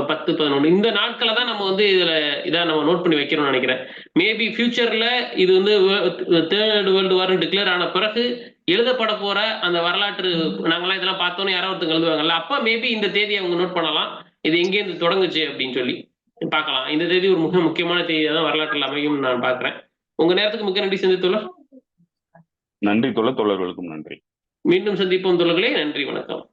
10, 11 இந்த நாட்களை தான் நம்ம வந்து இதுல இதா நம்ம நோட் பண்ணி வைக்கிறோம்னு நினைக்கிறேன். மேபி ஃபியூச்சர்ல இது வந்து 3rd வேர்ல்டு வார் டிக்ளேர் ஆன பிறகு எழுதப்பட போற அந்த வரலாற்று நாங்கெல்லாம் இதெல்லாம் பார்த்தோன்னு யாரோ ஒருத்தங்க எழுதுவாங்கல்ல, அப்ப மேபி இந்த தேதியை அவங்க நோட் பண்ணலாம். இது எங்கேருந்து தொடங்குச்சு அப்படின்னு சொல்லி பார்க்கலாம். இந்த தேதி ஒரு மிக முக்கியமான தேதியா தான் வரலாற்றில் அமையும் நான் பார்க்கிறேன். உங்க நேரத்துக்கு மிக்க நன்றி சந்தி தோழர்.
நன்றி தோழர்களுக்கும் நன்றி.
மீண்டும் சந்திப்போம் தோழர்களே. நன்றி, வணக்கம்.